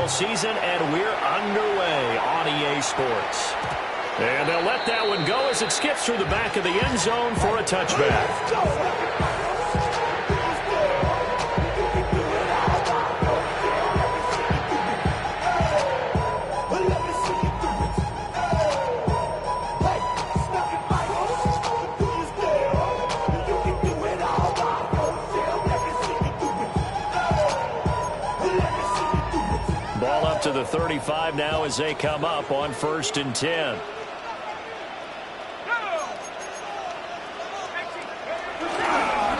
football season, and we're underway on EA Sports. And they'll let that one go as it skips through the back of the end zone for a touchback. To the 35 now as they come up on 1st and 10.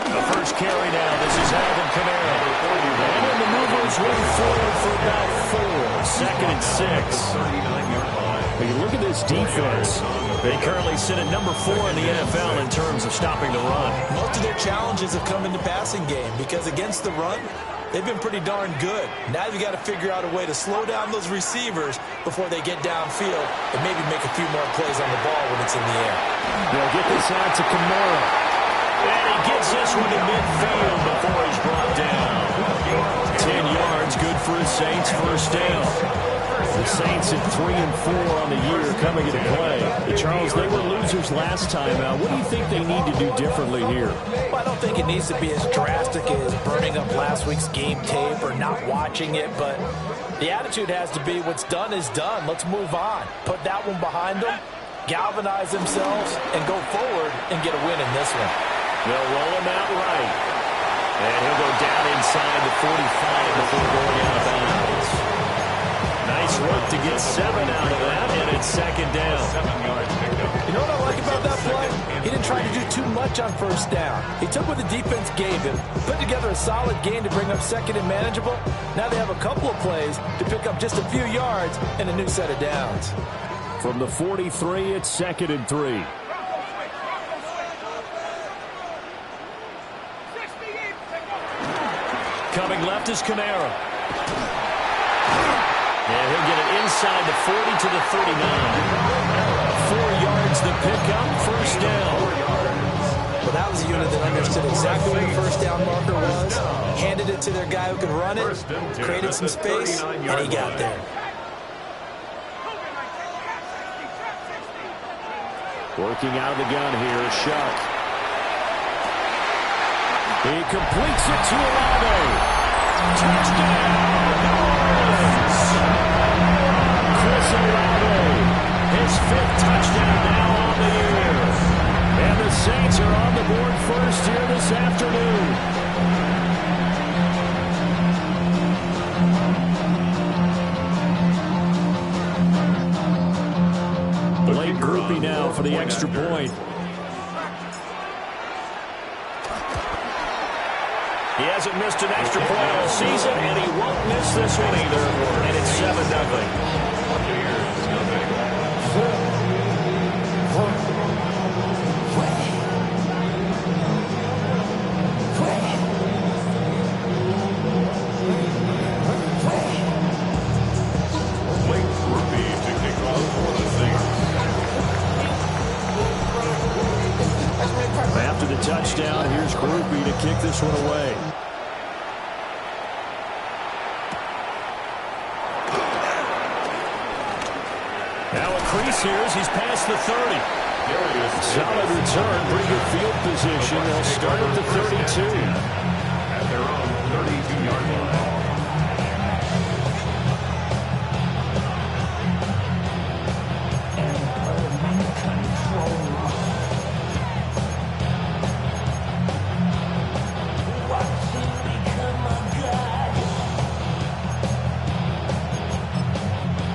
The first carry now. This is Alvin Kamara. And the maneuvers move forward for about 4. 2nd and 6. When you look at this defense, they currently sit at number 4 in the NFL in terms of stopping the run. Most of their challenges have come in the passing game because against the run, they've been pretty darn good. Now you've got to figure out a way to slow down those receivers before they get downfield and maybe make a few more plays on the ball when it's in the air. They'll get this out to Kamara. And he gets this one to midfield before he's brought down. 10 yards, good for his Saints, first down. The Saints at 3 and 4 on the year coming into play. Charles, they were losers last time out. What do you think they need to do differently here? Well, I don't think it needs to be as drastic as burning up last week's game tape or not watching it, but the attitude has to be what's done is done. Let's move on. Put that one behind them, galvanize themselves, and go forward and get a win in this one. They'll roll him out right. And he'll go down inside the 45 before going out of bounds. Nice work to get 7 out of that, and it's 2nd down. 7 yards picked up. You know what I like about that play? He didn't try to do too much on 1st down. He took what the defense gave him, put together a solid game to bring up 2nd and manageable. Now they have a couple of plays to pick up just a few yards and a new set of downs. From the 43, it's 2nd and 3. Coming left is Kamara. And he'll get it inside the 40 to the 39. 4 yards to pick up, 1st down. Well, that was a unit that understood exactly where the 1st down marker was, handed it to their guy who could run it, created some space, and he got there. Working out of the gun here, Shuck. He completes it to Olave. Touchdown! Chris Olave, his 5th touchdown now on the year. And the Saints are on the board first here this afternoon. Blake Groupie now for the extra point. He hasn't missed an extra point all season, and he won't miss this one either. And it's 7-0. After the touchdown, here's Groupie to kick this one away. Now a crease here as he's past the 30. Solid return, pretty good field position. They'll start at the 32. At their own 32-yard line.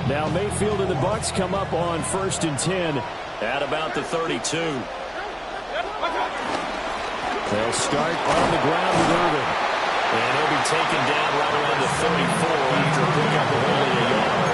Now Mayfield and the Bucs come up on 1st and 10 at about the 32. They'll start on the ground with Irvin. And he'll be taken down right around the 34 after a pickup of only a yard.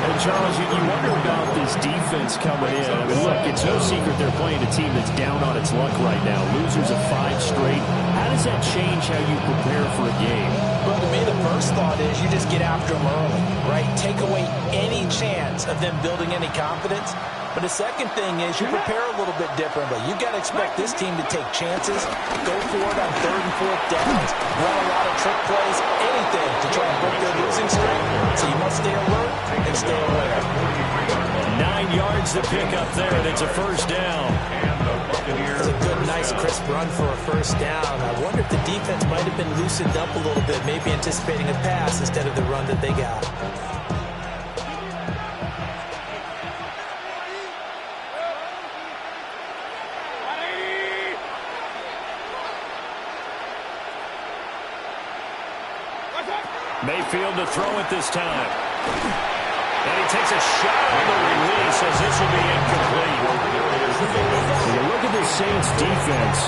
And Charles, you wonder about this defense coming in. I mean, look, it's no secret they're playing a team that's down on its luck right now. Losers of 5 straight. How does that change how you prepare for a game? Well, to me, the first thought is you just get after them early, right? Take away any chance of them building any confidence. But the second thing is you prepare a little bit differently. You got to expect this team to take chances, go for it on 3rd and 4th downs, run a lot of trick plays, anything to try and break their losing streak. So you must stay alert and stay aware. 9 yards to pick up there, and it's a first down. It's a good, nice, crisp run for a first down. I wonder if the defense might have been loosened up a little bit, maybe anticipating a pass instead of the run that they got. Mayfield to throw it this time. And he takes a shot on the release as this will be incomplete. When you look at the Saints defense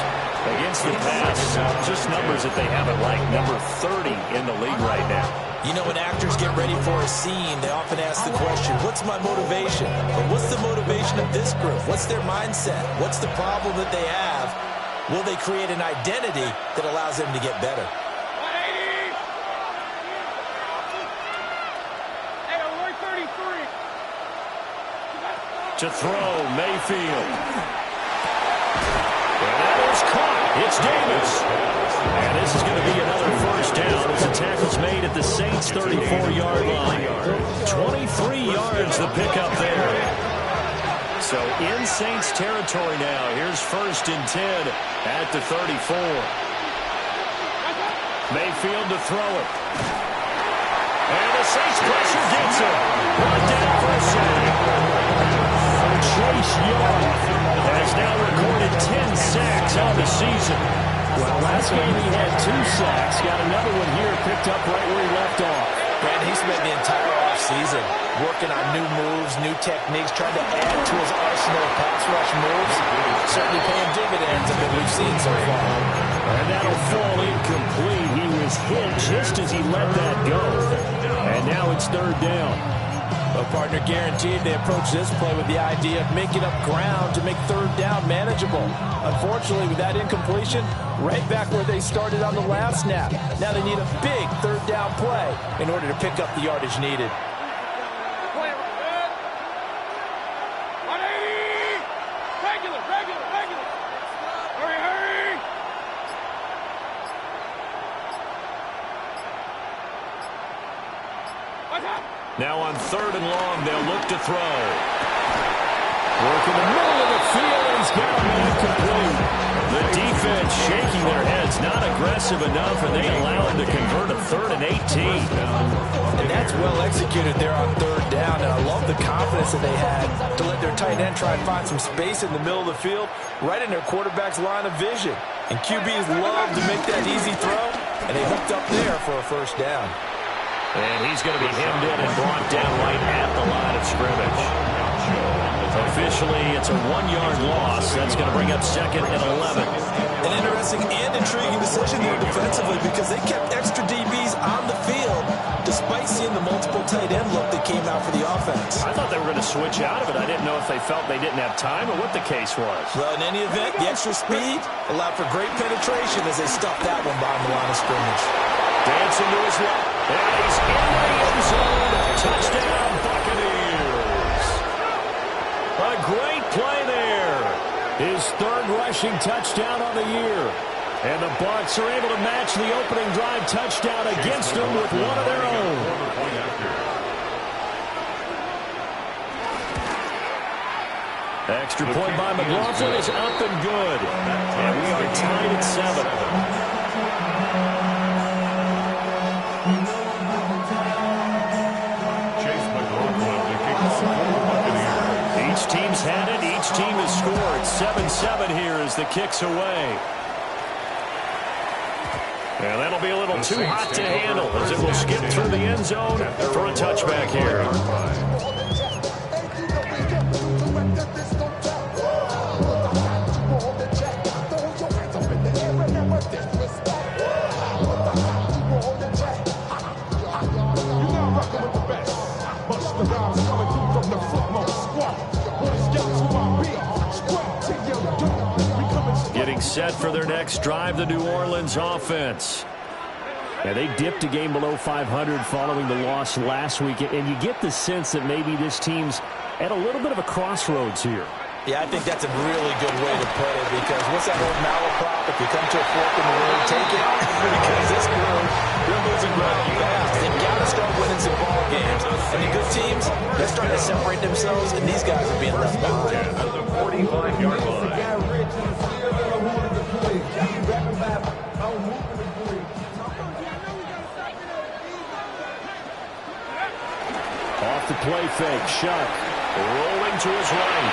against the pass, just numbers that they haven't liked. Number 30 in the league right now. You know, when actors get ready for a scene, they often ask the question, what's my motivation? But what's the motivation of this group? What's their mindset? What's the problem that they have? Will they create an identity that allows them to get better? To throw, Mayfield. And that is caught. It's Davis. And this is going to be another first down as the tackle's made at the Saints' 34-yard line. 23 yards the pickup there. So in Saints territory now. Here's 1st and 10 at the 34. Mayfield to throw it. And the Saints pressure gets him. Brought down for a sack. Chase Young has now recorded 10 sacks on the season. Well, last game he had 2 sacks. Got another one here picked up right where he left off. Brandon, he spent the entire offseason working on new moves, new techniques, trying to add to his arsenal of pass rush moves. Certainly paying dividends of what we've seen so far. And that'll fall incomplete. He was hit just as he let that go. And now it's 3rd down. Well, partner, guaranteed they approach this play with the idea of making up ground to make 3rd down manageable. Unfortunately, with that incompletion, right back where they started on the last snap. Now they need a big 3rd down play in order to pick up the yardage needed. Now on 3rd and long, they'll look to throw. Work in the middle of the field, and he's got a man complete. The defense shaking their heads, not aggressive enough, and they allow him to convert a 3rd and 18. And that's well executed there on 3rd down, and I love the confidence that they had to let their tight end try and find some space in the middle of the field, right in their quarterback's line of vision. And QBs love to make that easy throw, and they hooked up there for a first down. And he's going to be hemmed in and brought down right at the line of scrimmage. Officially, it's a 1-yard loss. That's going to bring up 2nd and 11. An interesting and intriguing decision here defensively because they kept extra DBs on the field despite seeing the multiple tight end look that came out for the offense. I thought they were going to switch out of it. I didn't know if they felt they didn't have time or what the case was. Well, in any event, the extra speed allowed for great penetration as they stuffed that one behind the line of scrimmage. Dancing to his left. And he's in the end zone. Touchdown, Buccaneers. A great play there. His 3rd rushing touchdown on the year. And the Bucs are able to match the opening drive touchdown against them with one of their own. Extra point by McLaughlin is up and good. And we are tied at 7. Each team's had it. Each team has scored. 7-7 here as the kick's away. And that'll be a little too hot to handle as it will skip through the end zone for a touchback here. Getting set for their next drive, the New Orleans offense. Yeah, they dipped a game below 500 following the loss last week, and you get the sense that maybe this team's at a little bit of a crossroads here. Yeah, I think that's a really good way to put it, because what's that old malaprop? If you come to a fork in the road, take it. Because this group, they're losing ground fast. They've got to start winning some ball games. And the good teams, they're starting to separate themselves, and these guys are being left behind. At the 45-yard line. Off the play fake, Shuck rolling to his right.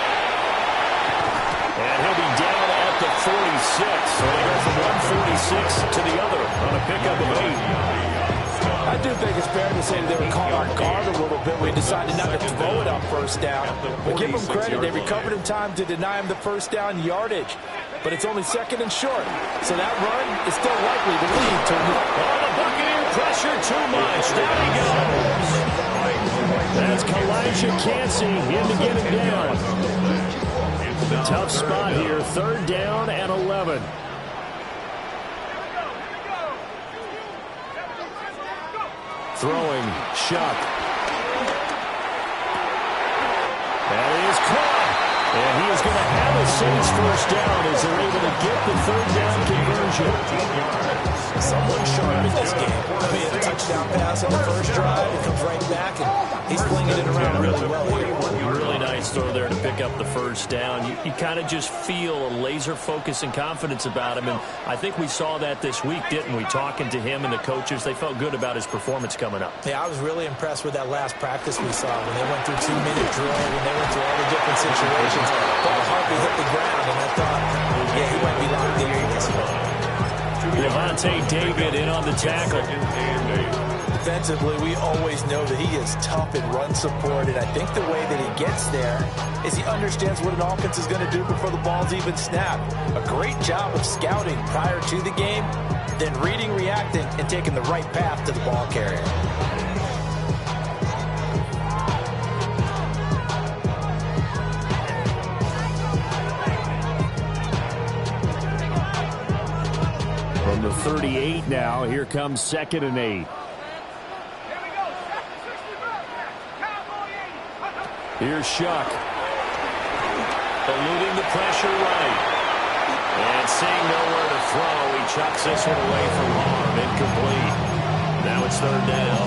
And he'll be down at the 46. So they go from 146 to the other on a pickup of 8. I do think it's fair to say that they were caught on guard a little bit. We decided not to throw it on first down. But give them credit. They recovered in time to deny him the first down yardage. But it's only second and short. So that run is still likely to lead to the Buccaneer pressure too much. Down he goes. That's Kalijah Cansey in to get him down. Tough spot here. Third down and 11. Throwing, Shuck. That is caught. And he is going to have a Saints first down as they're able to get the third down conversion. Someone sharp in this game. I mean, a touchdown pass on the first drive. It comes right back, and he's flinging it around really well here. Really nice throw there to pick up the first down. You kind of just feel a laser focus and confidence about him, and I think we saw that this week, didn't we? Talking to him and the coaches, they felt good about his performance coming up. Yeah, I was really impressed with that last practice we saw when they went through 2-minute drill, when they went through all the different situations. Ball hardly hit the ground, and I thought, yeah, he might be locked in for this one. Levante David in on the tackle. Defensively, we always know that he is tough in run support, and I think the way that he gets there is he understands what an offense is going to do before the ball's even snapped. A great job of scouting prior to the game, then reading, reacting, and taking the right path to the ball carrier. From the 38 now, here comes 2nd and 8. Here's Shuck. Eluding the pressure right. And seeing nowhere to throw, he chucks this one away from harm. Incomplete. Now it's third down.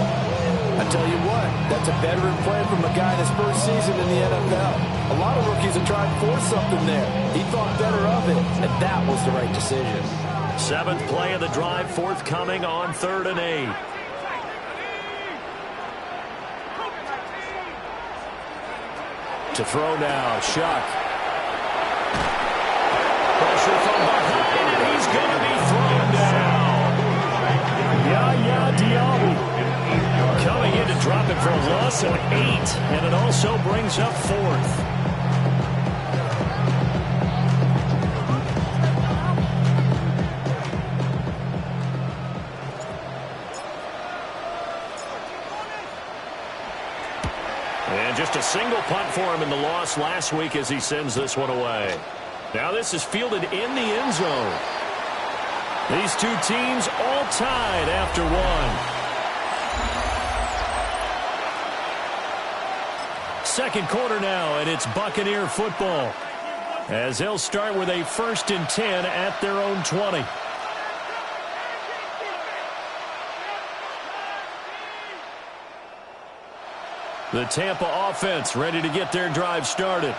I tell you what, that's a veteran play from a guy in his first season in the NFL. A lot of rookies have tried to force something there. He thought better of it, and that was the right decision. 7th play of the drive, forthcoming on 3rd and 8. To throw now, Shuck. Pressure from behind, and he's going to be thrown down. Yaya Diaby coming in to drop it for a loss of 8, and it also brings up 4th. And just a single punt for him in the loss last week as he sends this one away. Now this is fielded in the end zone. These two teams all tied after one. Second quarter now, and it's Buccaneer football, as they'll start with a 1st and 10 at their own 20. The Tampa offense ready to get their drive started.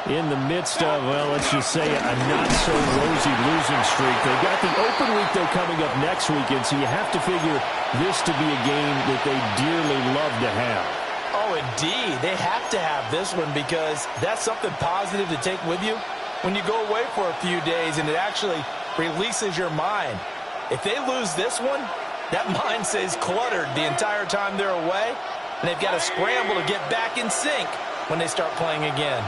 In the midst of, well, let's just say a not-so-rosy losing streak. They've got the open week, though, coming up next weekend, so you have to figure this to be a game that they dearly love to have. Oh, indeed. They have to have this one because that's something positive to take with you when you go away for a few days, and it actually releases your mind. If they lose this one, that mind stays cluttered the entire time they're away. And they've got to scramble to get back in sync when they start playing again.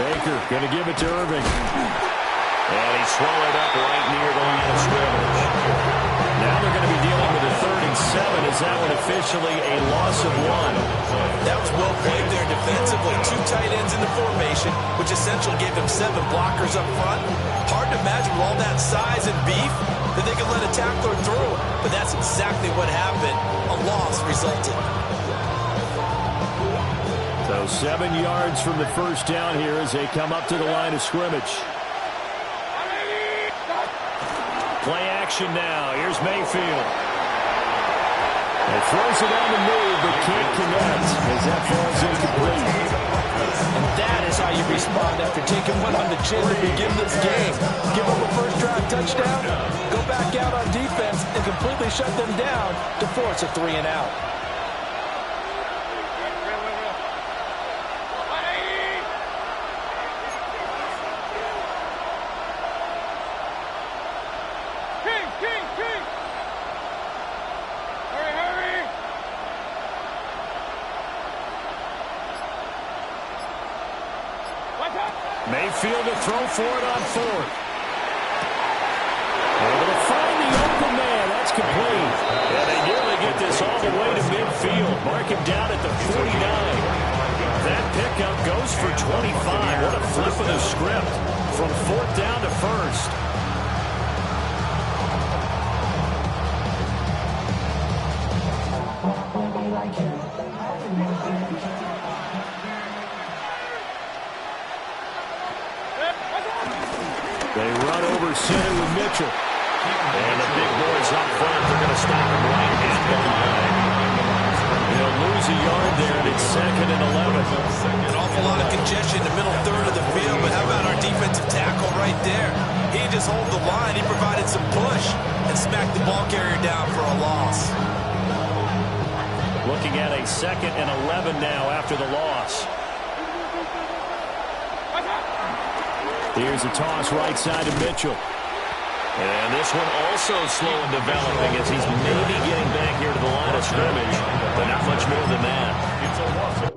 Baker going to give it to Irving. And he's swallowed up right near the line of scrimmage. Now they're going to be dealing with a 3rd and and 7 is that one officially a loss of 1. That was well played there defensively. 2 tight ends in the formation, which essentially gave them 7 blockers up front. Hard to imagine with all that size and beef that they could let a tackler through. But that's exactly what happened. A loss resulted. So 7 yards from the first down here as they come up to the line of scrimmage. Play action now. Here's Mayfield. He throws it on the move, but can't connect as that falls incomplete. And that is how you respond after taking one on the chin to begin this game. Give them a first drive touchdown, go back out on defense, and completely shut them down to force a 3 and out. Mayfield to throw for it on 4th. Able to find the open man. That's complete. And they nearly get this all the way to midfield. Mark him down at the 49. That pickup goes for 25. What a flip of the script from 4th down to 1st. They run over center with Mitchell. And the big boys up front, they're going to stop him right at the line. They'll lose a yard there, and it's 2nd and 11. An awful lot of congestion in the middle third of the field, but how about our defensive tackle right there? He didn't just hold the line, he provided some push and smacked the ball carrier down for a loss. Looking at a 2nd and 11 now after the loss. Here's a toss right side to Mitchell. And this one also slow in developing as he's maybe getting back here to the line of scrimmage, but not much more than that. It's a loss.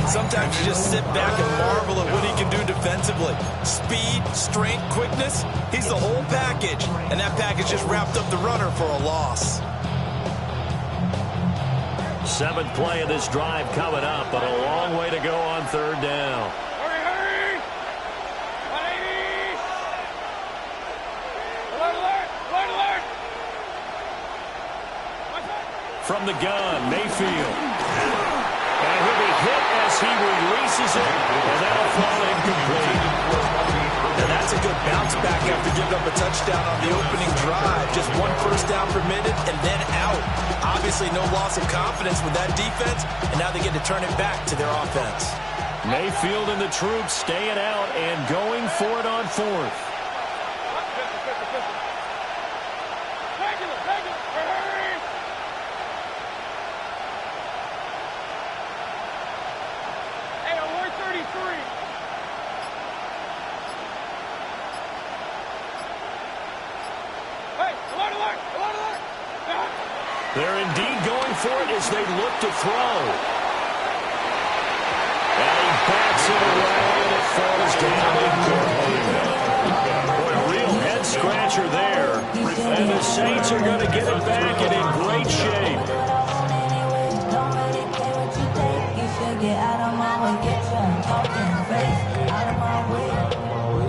Sometimes you just sit back and marvel at what he can do defensively. Speed, strength, quickness, he's the whole package. And that package just wrapped up the runner for a loss. 7th play of this drive coming up, but a long way to go on 3rd down. Hurry! Alert! From the gun, Mayfield. And he'll be hit as he releases it, and that'll fall incomplete. And that's a good bounce back after giving up a touchdown on the opening drive. Just 1 first down permitted and then out. Obviously no loss of confidence with that defense, and now they get to turn it back to their offense. Mayfield and the troops staying out and going for it on 4th. They're indeed going for it as they look to throw. And he backs it away, and it falls down incomplete. Boy, a real head-scratcher there. And the Saints are going to get it back and in great shape. Get out of my way, get your talking face. Out of my way,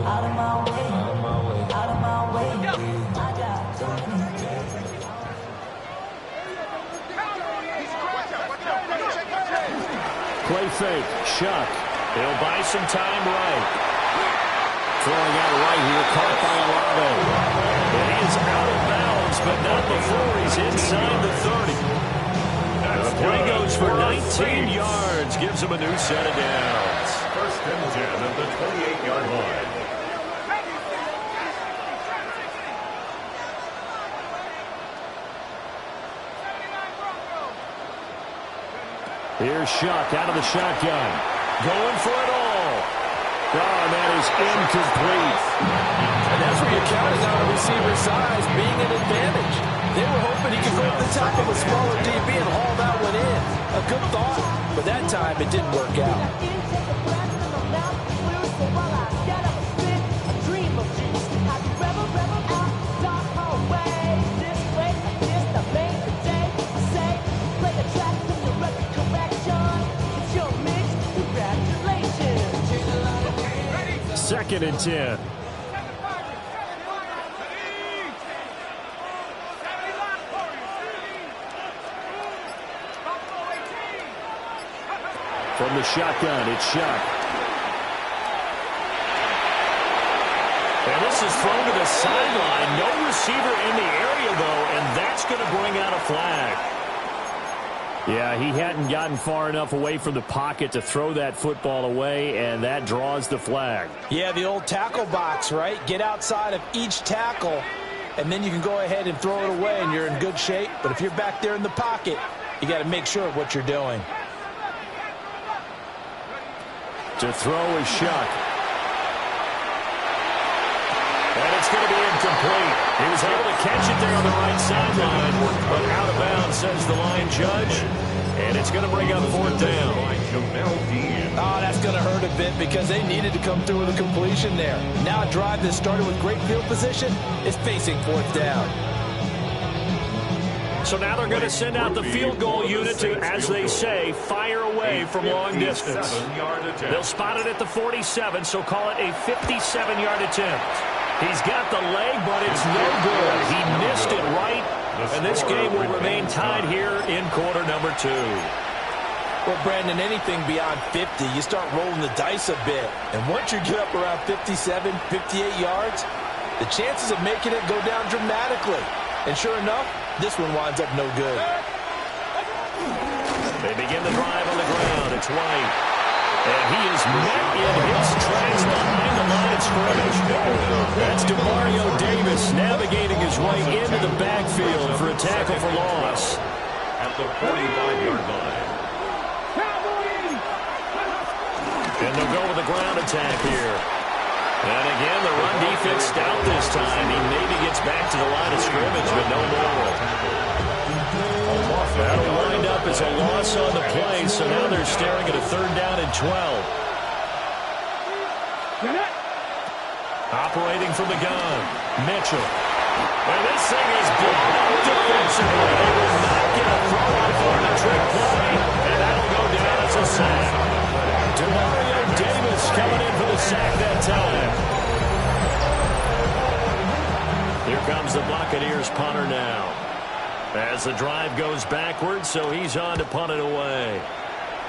out of my way, out of my way. I got too many days. Play fake, Shuck. He'll buy some time right. Throwing out right here, caught by Olave. And he is out of bounds, but not before he's inside the 30. The play goes for 19 yards, gives him a new set of downs. 1st and 10 at the 28-yard line. Here's Shuck out of the shotgun. Going for it all. Oh, and that is incomplete. And that's where you're counting on a receiver's size being an advantage. They were hoping he could go up the top of a smaller DB and haul that one in. A good thought, but that time it didn't work out. Second and 10. From the shotgun, it's Shuck. And this is thrown to the sideline. No receiver in the area, though, and that's going to bring out a flag. Yeah, he hadn't gotten far enough away from the pocket to throw that football away, and that draws the flag. Yeah, the old tackle box, right? Get outside of each tackle, and then you can go ahead and throw it away, and you're in good shape. But if you're back there in the pocket, you got to make sure of what you're doing. To throw is Shuck. And it's going to be incomplete. He was able to catch it there on the right sideline, but out of bounds, says the line judge. And it's going to bring up fourth down. Oh, that's going to hurt a bit because they needed to come through with a completion there. Now a drive that started with great field position is facing fourth down. So now they're going to send out the field goal unit to, as they say, fire away from long distance. They'll spot it at the 47, so call it a 57-yard attempt. He's got the leg, but it's no good. He missed it right, and this game will remain tied here in quarter number 2. Well, Brandon, anything beyond 50, you start rolling the dice a bit. And once you get up around 57, 58 yards, the chances of making it go down dramatically. And sure enough, this one winds up no good. They begin the drive on the ground. It's White. And he is met in his tracks behind the line of scrimmage. That's DeMario Davis navigating his way into the backfield for a tackle for loss. At the 45-yard line. And they'll go with a ground attack here. And again, the run defense stout this time. He maybe gets back to the line of scrimmage, but no more. That'll wind up as a loss on the play, so now they're staring at a third down and 12. Operating from the gun, Mitchell. And this thing is blown up defensively. They will not get a throw on for the trick play, and that'll go down as a sack. DeMario Davis coming in for the sack that time. Here comes the Buccaneers punter now. As the drive goes backwards, so he's on to punt it away.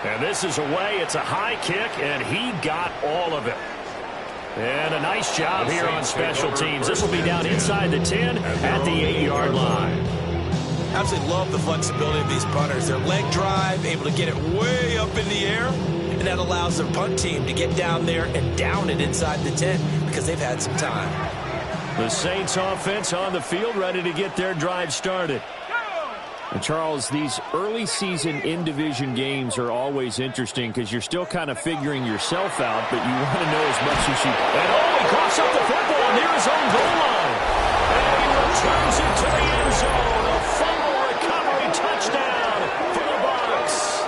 And this is away. It's a high kick, and he got all of it. And a nice job here on special teams. This will be down inside the 10 at the 8-yard line. Absolutely love the flexibility of these punters. Their leg drive, able to get it way up in the air, and that allows their punt team to get down there and down it inside the 10 because they've had some time. The Saints offense on the field ready to get their drive started. And Charles, these early season in-division games are always interesting because you're still kind of figuring yourself out, but you want to know as much as you... And oh, he coughs up the football near his own goal line. And he returns it to the end zone. A fumble recovery touchdown for the Bucs.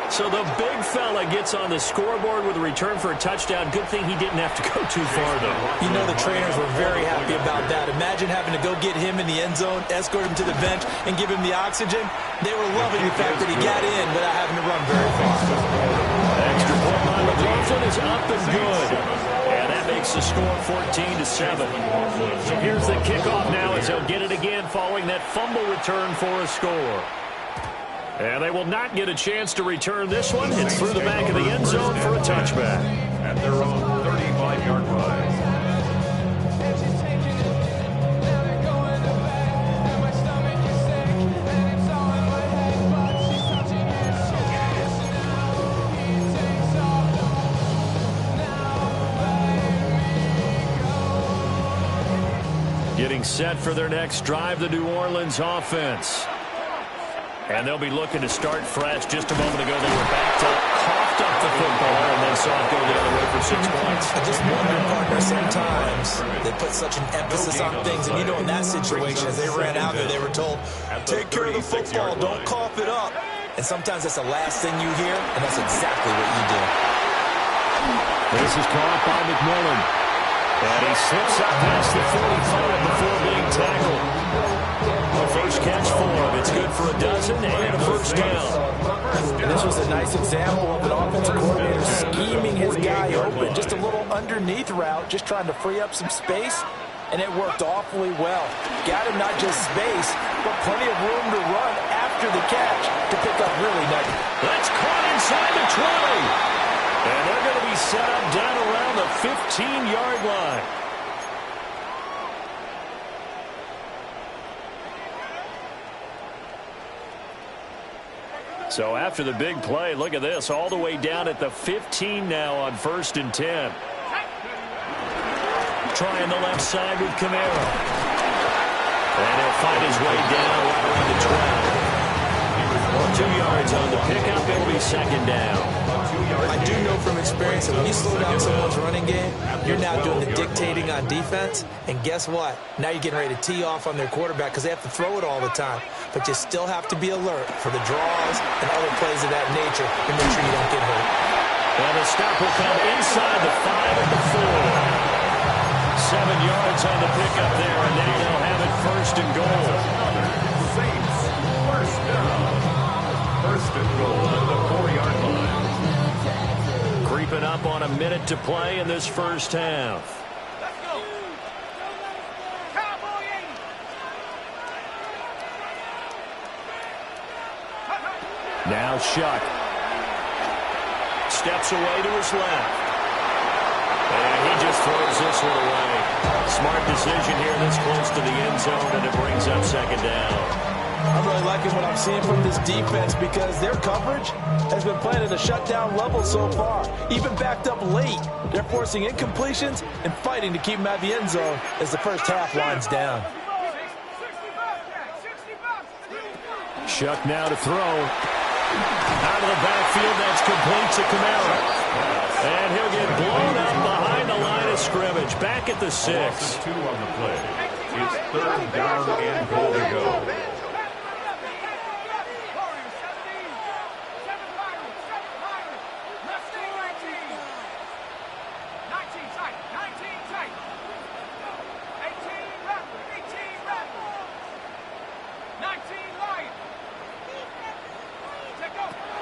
So the big fella gets on the scoreboard with a return for a touchdown. Good thing he didn't have to go too far, though. You know the trainers were very happy about that. Imagine having to go get him in the end zone, escort him to the bench, and give him the oxygen. They were loving the fact that he got in without having to run very far. Extra point by McLaughlin is up and good. And that makes the score 14-7. So here's the kickoff now as they'll get it again following that fumble return for a score. And they will not get a chance to return this one. It's through the back of the end zone for a touchback. At their own 35-yard line. Getting set for their next drive, the New Orleans offense. And they'll be looking to start fresh. Just a moment ago, they were backed up, coughed up the football, and then saw it go the other way for 6 points. I just wonder, partner, sometimes they put such an emphasis on things. And, you know, in that situation, as they ran out there, they were told, take care of the football, don't cough it up. And sometimes that's the last thing you hear, and that's exactly what you do. This is caught by McMillan. And he slips up past the 45 before being tackled. The first catch for him. It's good for a dozen and a first down. And this was a nice example of an offensive coordinator scheming his guy open. Just a little underneath route, just trying to free up some space, and it worked awfully well. Got him not just space, but plenty of room to run after the catch to pick up really nice. That's caught inside the 20. And they're going to be set up down around the 15-yard line. So after the big play, look at this, all the way down at the 15 now on 1st and 10. Trying the left side with Camaro. And he'll find his way down right around the 12. 2 yards on the pickup. It'll be second down. I do know from experience that when you slow down someone's running game, you're now doing the dictating on defense. And guess what? Now you're getting ready to tee off on their quarterback because they have to throw it all the time. But you still have to be alert for the draws and other plays of that nature and make sure you don't get hurt. Well, the stop will come inside the 5 at the 4. 7 yards on the pickup there, and now they'll have it 1st and goal. Saints, first down. 1st and goal at the 4-yard line. Creeping up on a minute to play in this first half. Let's go. Cowboy 80. Now Shuck. Steps away to his left. And he just throws this one away. Smart decision here this close to the end zone, and it brings up second down. I'm really liking what I'm seeing from this defense because their coverage has been playing at a shutdown level so far. Even backed up late, they're forcing incompletions and fighting to keep them at the end zone as the first half winds down. Shuck now to throw. Out of the backfield, that's complete to Camaro. And he'll get blown up behind the line of scrimmage. Back at the 6. 2 on the play. It's 3rd down and goal to go.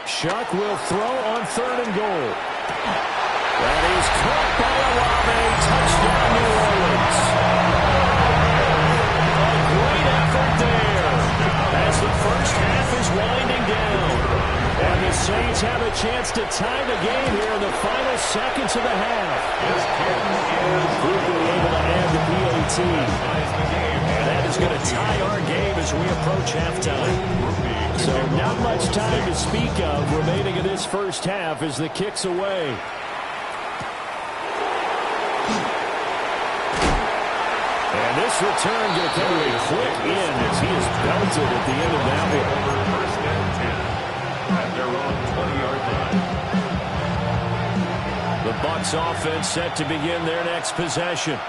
Shuck will throw on 3rd and goal. That is caught by Olave. Touchdown, New Orleans. A great effort there as the first half is winding down. And the Saints have a chance to tie the game here in the final seconds of the half. Quickly able to add the PAT. And that is going to tie our game as we approach halftime. So not much time to speak of remaining in this first half as the kick's away. And this return going to come to a quick end as he is belted at the end of that one. 1st and 10 at their own 20-yard line. The Bucs offense set to begin their next possession.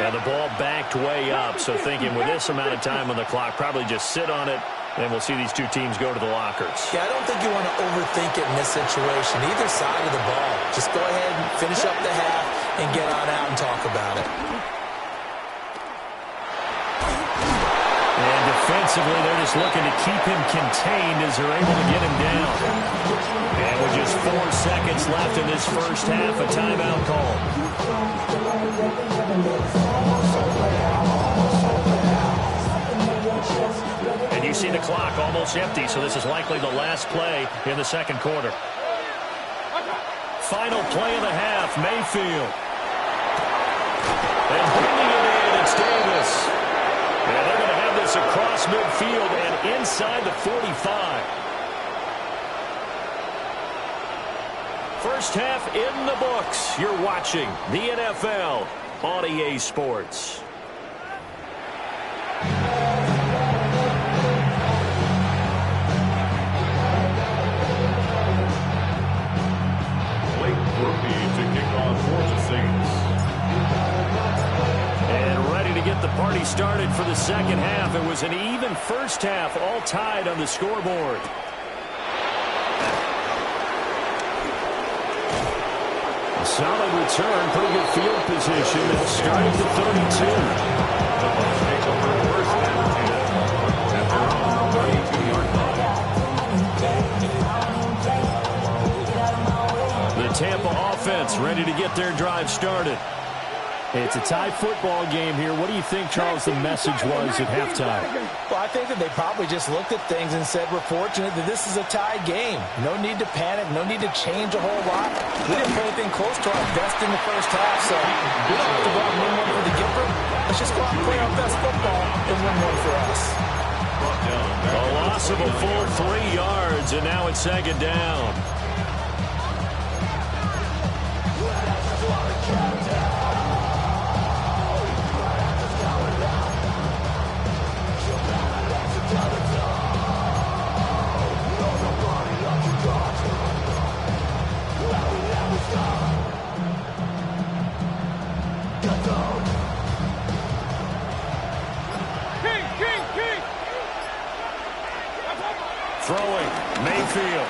And the ball backed way up, so thinking with this amount of time on the clock, probably just sit on it, and we'll see these two teams go to the lockers. Yeah, I don't think you want to overthink it in this situation, either side of the ball. Just go ahead and finish up the half and get on out and talk about it. And defensively, they're just looking to keep him contained as they're able to get him down. And with just 4 seconds left in this first half, a timeout call. And you see the clock almost empty, so this is likely the last play in the second quarter. Final play of the half, Mayfield. And bringing it in, it's Davis. And they're going to have this across midfield and inside the 45. First half in the books. You're watching the NFL on EA Sports. we started for the second half. It was an even first half, all tied on the scoreboard. A solid return, pretty good field position. They'll start at the 32. The Bucs take over first and 10 at their own 32-yard line. The Tampa offense ready to get their drive started. It's a tie football game here. What do you think, Charles, the message was at halftime? Well, I think that they probably just looked at things and said, we're fortunate that this is a tie game. No need to panic. No need to change a whole lot. We didn't play anything close to our best in the first half, so we don't have to go out and win one for the Gipper. Let's just go out and play our best football and win one for us. A loss of a full 3 yards, and now it's second down. Throwing, Mayfield.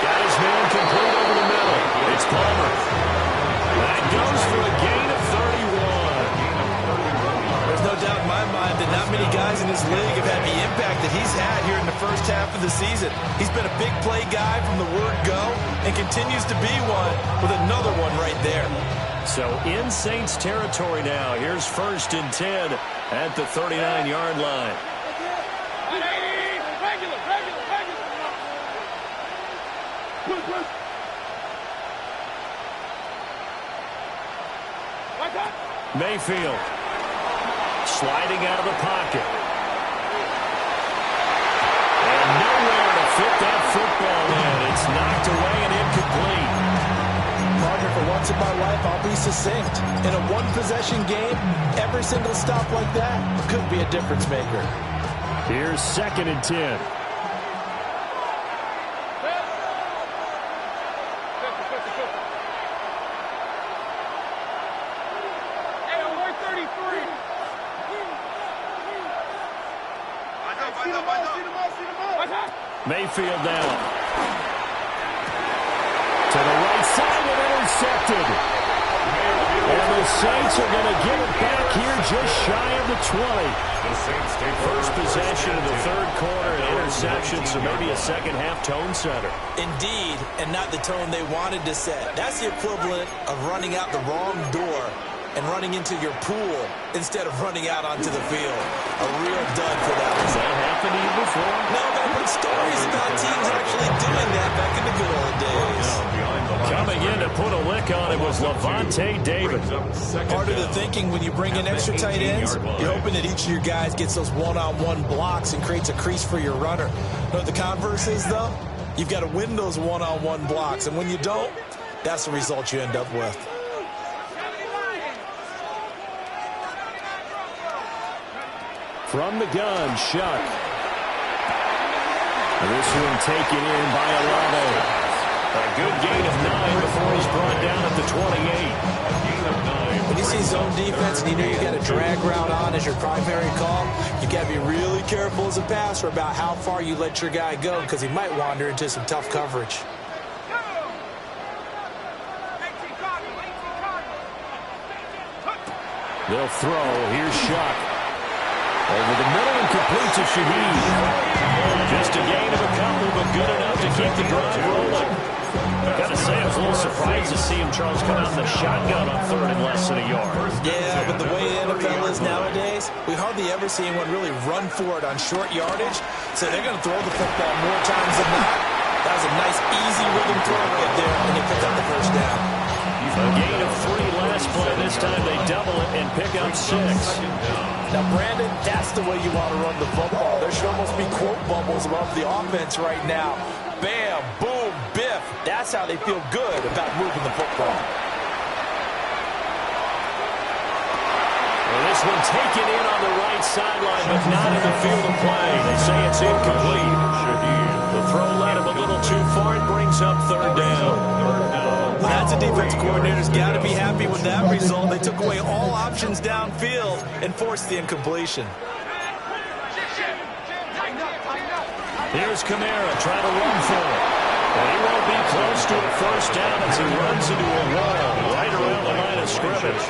Got his man complete over the middle. It's Palmer. That goes for a gain of 31. There's no doubt in my mind that not many guys in this league have had the impact that he's had here in the first half of the season. He's been a big play guy from the word go and continues to be one with another one right there. So in Saints territory now. Here's first and 10 at the 39-yard line. Mayfield sliding out of the pocket. And nowhere to fit that football in. It's knocked away and incomplete. Roger, for once in my life, I'll be succinct. In a one-possession game, every single stop like that could be a difference maker. Here's second and 10. Mayfield down. To the right side and intercepted. And the Saints are going to get it back here just shy of the 20. The Saints take First possession of the third quarter, an interception, so maybe a second half tone setter. Indeed, and not the tone they wanted to set. That's the equivalent of running out the wrong door and running into your pool instead of running out onto the field. A real dud for that one. Has that happened to you before? No, but I've heard stories about teams actually doing that back in the good old days. Coming in to put a lick on it was Levante David. Part of the thinking when you bring in extra tight ends, you're hoping that each of your guys gets those one-on-one blocks and creates a crease for your runner. You know what the converse is, though? You've got to win those one-on-one blocks, and when you don't, that's the result you end up with. From the gun, Shuck. This one taken in by Alano. A good gain of 9 before he's brought down at the 28. When you see zone defense and you know you got a drag route on as your primary call, you got to be really careful as a passer about how far you let your guy go because he might wander into some tough coverage. They'll throw. Here's Shuck. Over the middle and complete to Shaheed. Just a gain of a couple, but good enough to keep the drive rolling. Gotta say, I was a little surprised to see him, Charles, come out in the shotgun on third and less than a yard. Yeah, but the way the NFL is nowadays, we hardly ever see anyone really run for it on short yardage. So they're going to throw the football more times than not. That was a nice, easy rhythm throw right there, and they picked up the first down. A gain of 3 last play. This time they double it and pick up 6. Now, Brandon, that's the way you want to run the football. There should almost be quote bubbles above the offense right now. Bam, boom, biff. That's how they feel good about moving the football. Well, this one taken in on the right sideline, but not in the field of play. They say it's incomplete. The throw led him a little too far. It brings up third down. Well, that's Offensive defense coordinator's got to be happy with that result. They took away all options downfield and forced the incompletion. Here's Kamara trying to run for it. And he won't be close to a first down as he runs into a wall right around the line of scrimmage.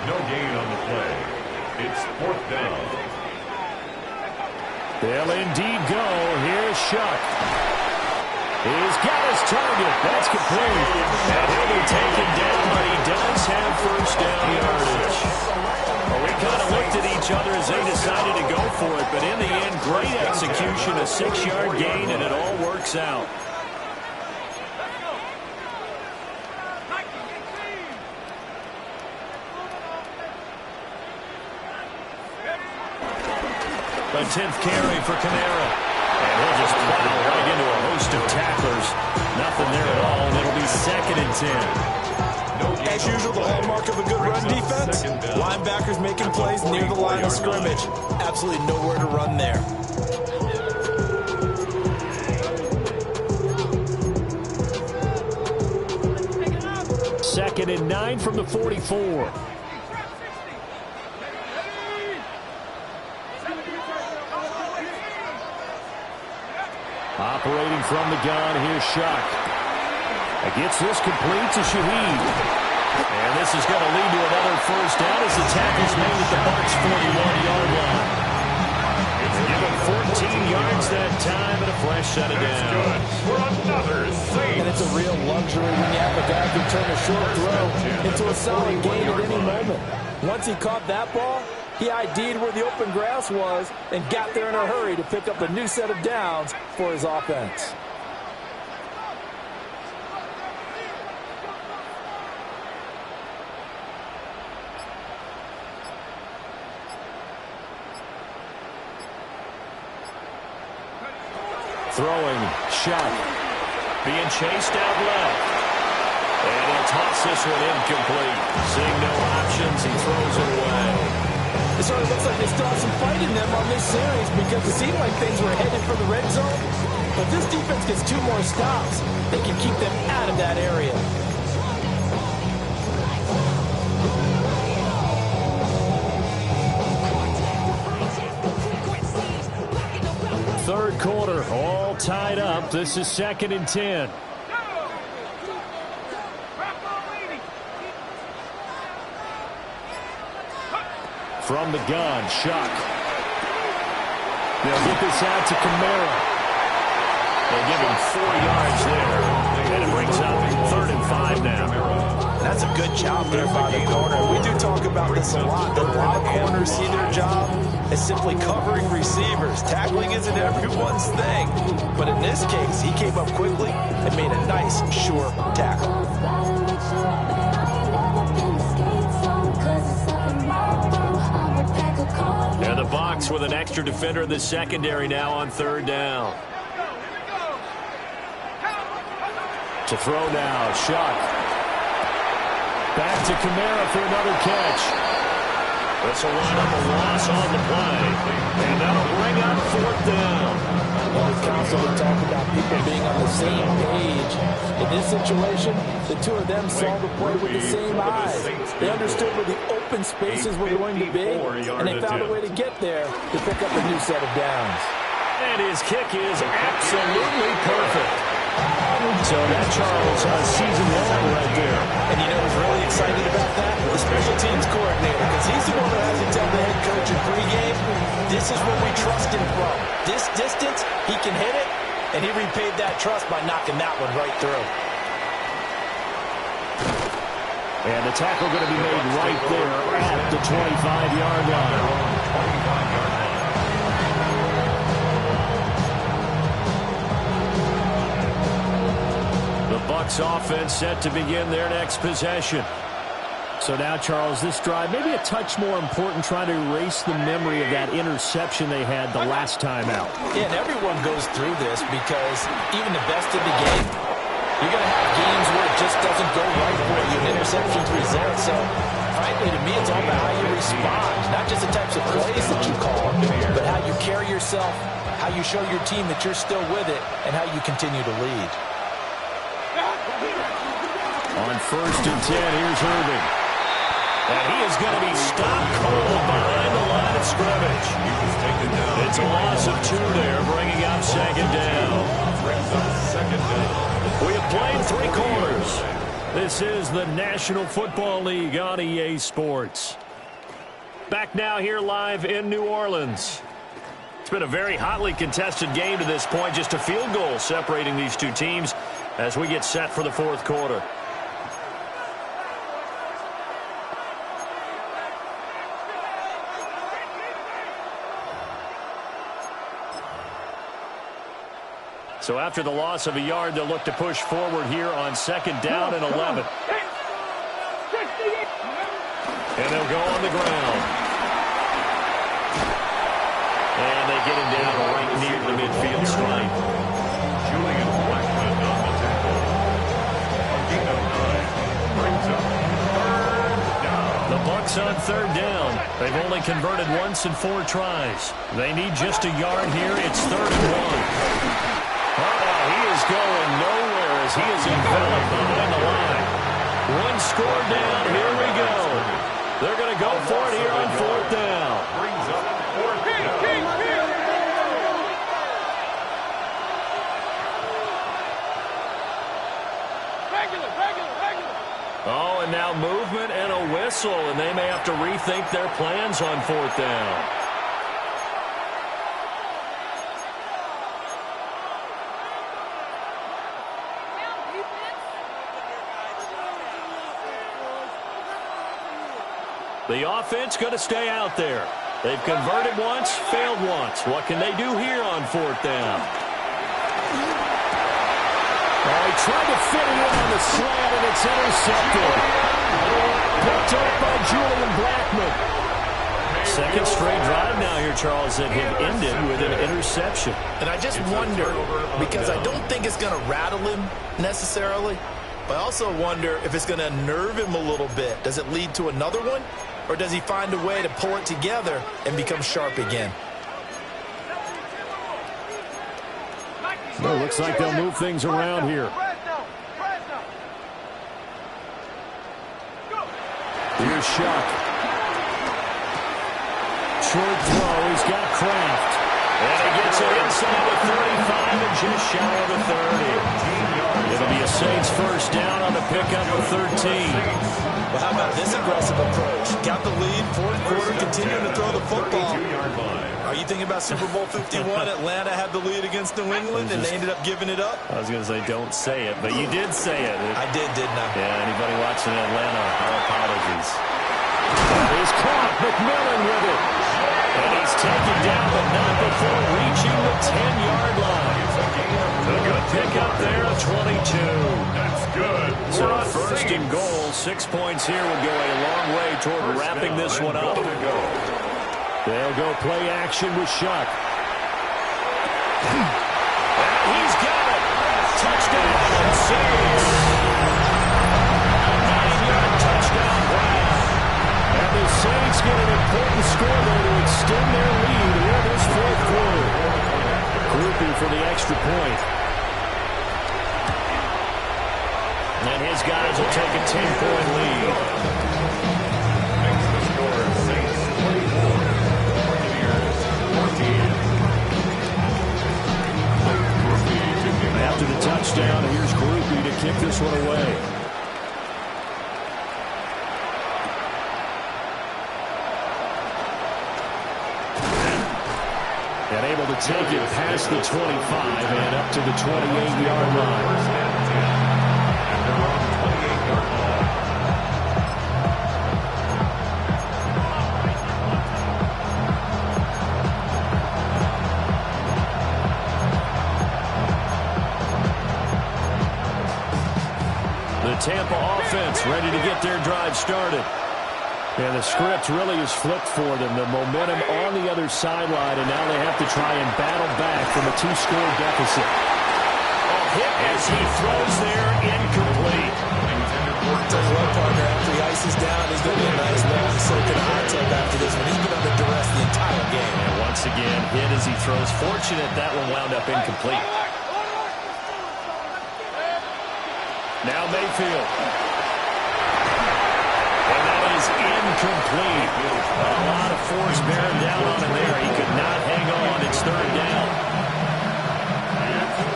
No gain on the play. It's 4th down. They'll indeed go. Here's Shuck. He's got his target. That's complete. And he'll be taken down, but he does have first down yardage. Well, we kind of looked at each other as they decided to go for it, but in the end, great execution, a 6-yard gain, and it all works out. The 10th carry for Kamara. And he'll just plow right into a host of tacklers. Nothing there at all, and it'll be 2nd and 10. As usual, the hallmark of a good run defense, linebackers making plays near the line of scrimmage. Absolutely nowhere to run there. Second and 9 from the 44. Operating from the gun, here's Shuck. Gets this complete to Shaheed. And this is going to lead to another first down as the tackle's made at the Bucs' 41-yard line. Give him 14 yards that time and a fresh set of downs. For another save. And it's a real luxury when you have a guy who can turn a short throw into a solid gain at any moment. Once he caught that ball, he ID'd where the open grass was and got there in a hurry to pick up a new set of downs for his offense. Throwing, Shuck. Being chased out left. And he'll toss this one incomplete. Seeing no options, he throws it away. It sort of looks like they still have some fight in them on this series because it seemed like things were headed for the red zone. But this defense gets 2 more stops. They can keep them out of that area. Third quarter, all tied up. This is 2nd and 10. From the gun, Shuck. They'll get this out to Kamara. They'll give him 4 yards there. And it brings up 3rd and 5 now. That's a good job there by the corner. We do talk about this a lot, that a lot of corners see their job as simply covering receivers. Tackling isn't everyone's thing. But in this case, he came up quickly and made a nice, sure tackle. And the Bucs with an extra defender in the secondary now on 3rd down. To throw now, Shuck. Back to Kamara for another catch. This will wind up a loss on the play. And that'll bring up 4th down. Well, we constantly talk about people being on the same page. In this situation, the two of them saw the play with the same eyes. They understood where the open spaces were going to be, and they found a way to get there to pick up a new set of downs. And his kick is absolutely perfect. So that, Charles, season long right there. And you know who's really excited about that? The special teams coordinator, because he's the one who has to tell the head coach in pregame, this is what we trust him from. This distance, he can hit it, and he repaid that trust by knocking that one right through. And the tackle going to be made right there at the 25-yard line. 25-yard line. The Bucs offense set to begin their next possession. So now, Charles, this drive, maybe a touch more important, trying to erase the memory of that interception they had the last time out. Yeah, and everyone goes through this because even the best of the game, you're going to have games where it just doesn't go right for you. And interceptions result. So, frankly, to me, it's all about how you respond. Not just the types of plays that you call, but how you carry yourself, how you show your team that you're still with it, and how you continue to lead. On 1st and 10, here's Irving. And he is going to be stopped cold behind the line of scrimmage. It's a loss of 2 there, bringing up 2nd down. We have played 3 quarters. This is the National Football League on EA Sports. Back now here live in New Orleans. It's been a very hotly contested game to this point. Just a field goal separating these 2 teams as we get set for the 4th quarter. So after the loss of a yard, they'll look to push forward here on 2nd down and 11. And they'll go on the ground. And they get him down right near the midfield stripe. Julian Blackman on the tackle. Gain of 9 brings up 3rd down. The Bucs on 3rd down. They've only converted once in 4 tries. They need just a yard here. It's 3rd and 1. He is going nowhere as he is enveloped behind the line. 1 score down. Here we go. They're going to go for it here on 4th down. Brings up 4th down. Oh, and now movement and a whistle, and they may have to rethink their plans on 4th down. The offense going to stay out there. They've converted once, failed once. What can they do here on 4th down? Oh, he tried to fit it in on the slant, and it's intercepted. Picked up by Julian Blackman. 2nd straight drive now here, Charles, that have ended with an interception. And I just wonder, because I don't think it's going to rattle him necessarily, but I also wonder if it's going to nerve him a little bit. Does it lead to another one? Or does he find a way to pull it together and become sharp again? Well, looks like they'll move things around here. Here's Shuck. Short throw. He's got Kraft. And he gets it inside the 35 and just shy of the 30. It'll be a Saints 1st down on the pickup of 13. Well, how about this aggressive approach? Got the lead, 4th quarter, continuing to throw the football. Are you thinking about Super Bowl 51? Atlanta had the lead against New England, and they ended up giving it up? I was going to say, don't say it, but you did say it. I didn't I? Yeah, anybody watching Atlanta, our apologies. He's caught. McMillan with it. And he's taken down, but not before reaching the 10-yard line. A good pickup there of 22. That's good. So 1st and goal, 6 points here would go a long way toward wrapping this one up. They'll go play action with Shuck. And he's got it. Touchdown, Saints. A 9-yard touchdown grab. And the Saints get an important score there to extend their lead here this 4th quarter. Groupie for the extra point. And his guys will take a 10-point lead. Makes the score Saints 24, Buccaneers 14. After the touchdown, here's Groupie to kick this one away. And able to take it past the 25 and up to the 28-yard line. Tampa offense ready to get their drive started. And the script really is flipped for them. The momentum on the other sideline, and now they have to try and battle back from a 2-score deficit. A hit as he throws there, incomplete. Tell you what, partner, after he ices down, he's going to be a nice long soak in a hot tub after this one. He's been under duress the entire game. And once again, hit as he throws. Fortunate that one wound up incomplete. Now Mayfield. is incomplete. A lot of force bearing down on him there. He could not hang on. It's third down.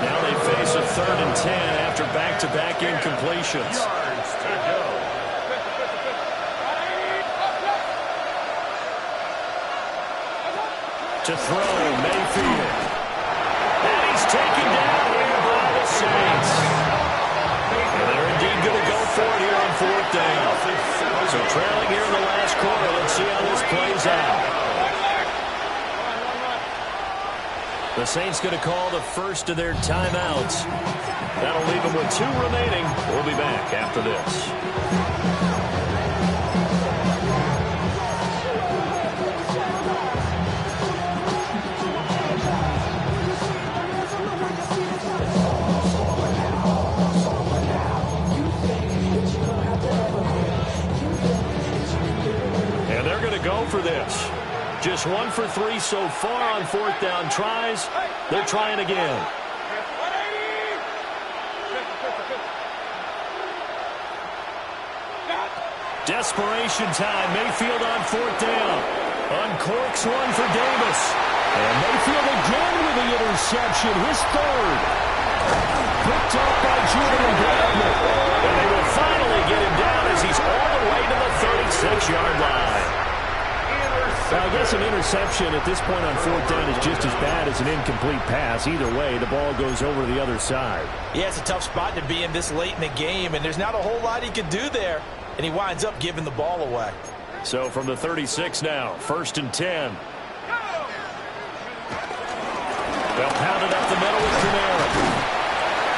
Now they face a 3rd and 10 after back-to-back incompletions. Yards to go. To throw, Mayfield. And he's taken down here by the Saints. And they're indeed going to go for it here on 4th down. So trailing here in the last quarter. Let's see how this plays out. The Saints going to call the first of their timeouts. That'll leave them with 2 remaining. We'll be back after this. And they're going to go for this. Just 1 for 3 so far on 4th down tries. They're trying again. Desperation time. Mayfield on 4th down. Uncorks one for Davis. And Mayfield again with the interception. His 3rd. Picked up by Julian Blackman. And they will finally get him down as he's all the way to the 36-yard line. Well, I guess an interception at this point on 4th down is just as bad as an incomplete pass. Either way, the ball goes over the other side. Yeah, it's a tough spot to be in this late in the game, and there's not a whole lot he could do there. And he winds up giving the ball away. So from the 36 now, 1st and 10. They'll pound it up the middle with Kamara.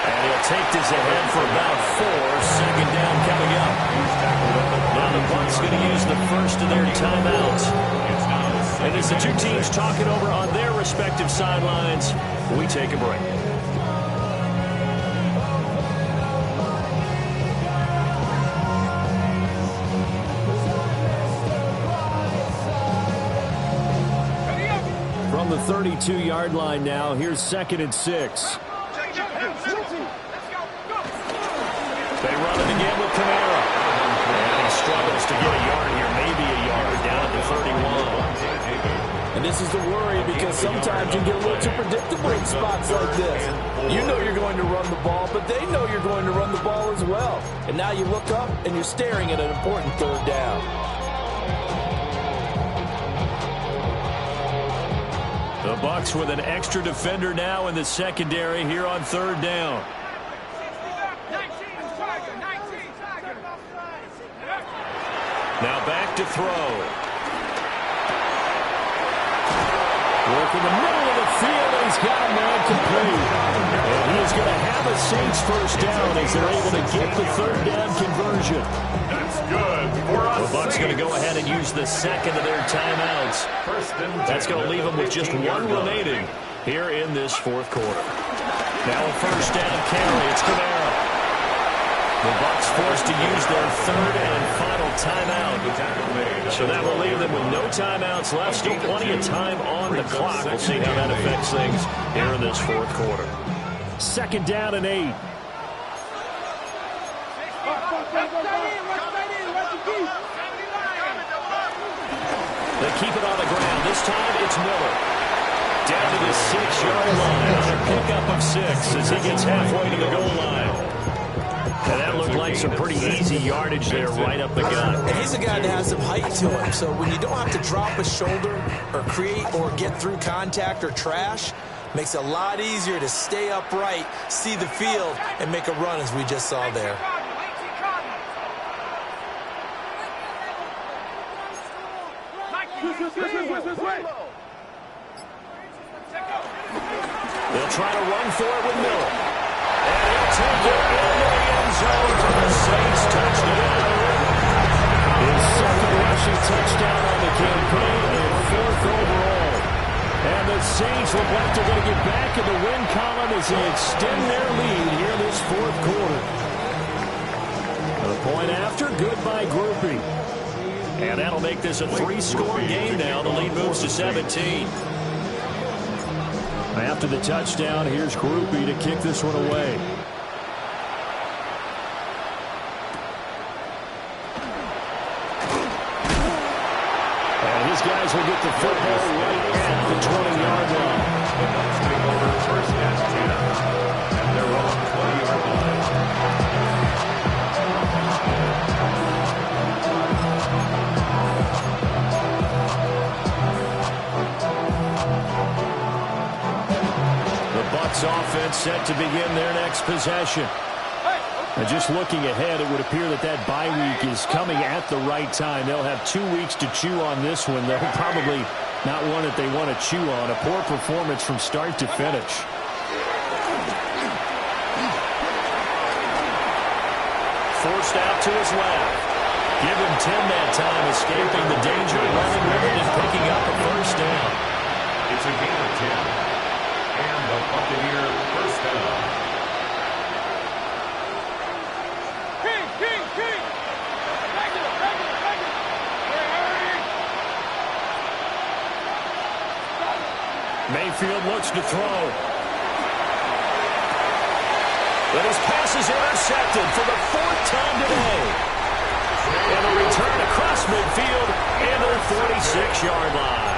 And he'll take this ahead for about 4. 2nd down coming up. Now the Bucs going to use the first of their timeouts. And as the 2 teams talk it over on their respective sidelines, we take a break. From the 32-yard line now, here's 2nd and 6. They run it again with Kamara. And he struggles to get a yard here, maybe a yard, down to 31. And this is the worry because sometimes you get a little too predictable in spots like this. You know you're going to run the ball, but they know you're going to run the ball as well. And now you look up and you're staring at an important 3rd down. The Bucs with an extra defender now in the secondary here on 3rd down. Now back to throw. Work in the middle of the field, and he's got a man complete. And he is going to have a Saints 1st down as they're able to get the 3rd down conversion. That's good for us. The Bucs going to go ahead and use the 2nd of their timeouts. That's going to leave them with just 1 remaining here in this 4th quarter. Now a 1st down carry. It's Kamara. The Bucs forced to use their 3rd and final timeout. So that will leave them with no timeouts left. Still plenty of time on the clock. We'll see how that affects things here in this 4th quarter. 2nd down and 8. They keep it on the ground. This time it's Miller. Down to the 6-yard line on a pickup of 6 as he gets halfway to the goal line. And that looked like some pretty easy yardage there right up the gut. And he's a guy that has some height to him, so when you don't have to drop a shoulder or create or get through contact or trash, makes it a lot easier to stay upright, see the field, and make a run as we just saw there. They'll try to run for it with Miller. And he'll take it into the end zone for the Saints touchdown. His 2nd rushing touchdown on the campaign and 4th overall. And the Saints look like they're going to get back in the win column as they extend their lead here this 4th quarter. The point after, good by Groupie. And that'll make this a 3-score game now. The lead moves to 17. After the touchdown, here's Groupie to kick this one away. guys will get the football right at the 20-yard line. The Bucs take over first and 10. And they're on the 20-yard line. The Bucs offense set to begin their next possession. And just looking ahead, it would appear that that bye week is coming at the right time. They'll have 2 weeks to chew on this one. They'll probably not one that they want to chew on. A poor performance from start to finish. Forced out to his left. Give him 10 that time, escaping the danger, running with it, and picking up a first down. It's a gain of 10. And the Buccaneer first down. Mayfield looks to throw. But his pass is intercepted for the 4th time today. And a return across midfield into the 46-yard line.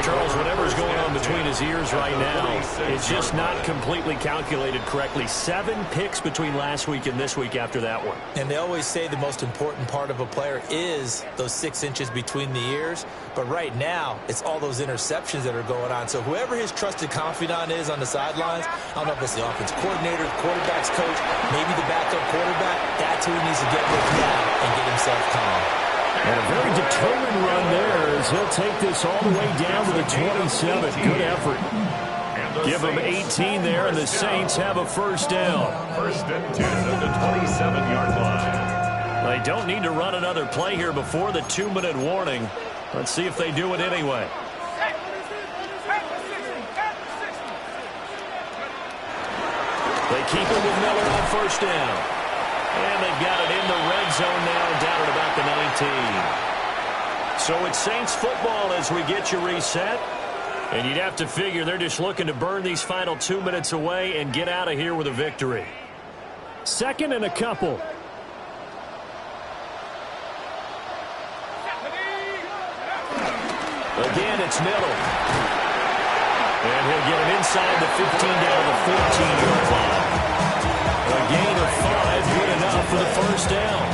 Charles, whatever's going on between his ears right now, it's just not completely calculated correctly. 7 picks between last week and this week after that one. And they always say the most important part of a player is those 6 inches between the ears. But right now, it's all those interceptions that are going on. So whoever his trusted confidant is on the sidelines, I don't know if it's the offense coordinator, the quarterback's coach, maybe the backup quarterback, that's who he needs to get with now and get himself calm. And a very determined run there as he'll take this all the way down to the 27. Good effort. Give them 18 there, and the Saints have a first down. First and 10 at the 27-yard line. They don't need to run another play here before the 2-minute warning. Let's see if they do it anyway. They keep it with Miller on first down. And they've got it in the red zone now, down at about the 19. So it's Saints football as we get you reset. And you'd have to figure they're just looking to burn these final 2 minutes away and get out of here with a victory. 2nd and a couple. Again, it's Miller. And he'll get it inside the 15 down to the 14-yard line. A gain of 5, good enough for the first down.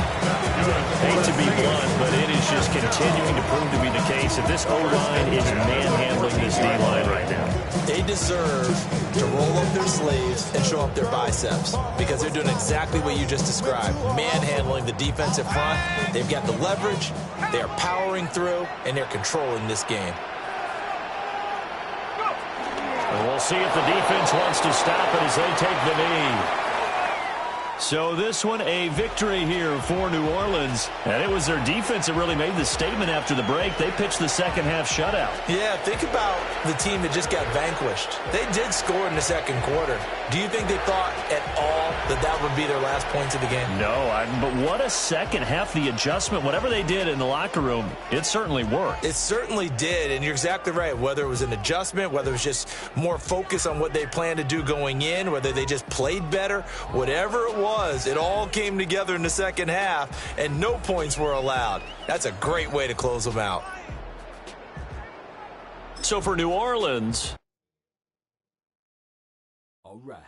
Hate to be blunt, but it is just continuing to prove to be the case that this O-line is manhandling this D-line right now. They deserve to roll up their sleeves and show up their biceps because they're doing exactly what you just described, manhandling the defensive front. They've got the leverage, they're powering through, and they're controlling this game. And we'll see if the defense wants to stop it as they take the knee. So this one, a victory here for New Orleans. And it was their defense that really made the statement after the break. They pitched the second half shutout. Yeah, think about the team that just got vanquished. They did score in the second quarter. Do you think they thought at all that that would be their last points of the game? No, but what a second half. The adjustment, whatever they did in the locker room, it certainly worked. It certainly did, and you're exactly right. Whether it was an adjustment, whether it was just more focus on what they planned to do going in, whether they just played better, whatever it was, it all came together in the second half, and no points were allowed. That's a great way to close them out. So for New Orleans, all right.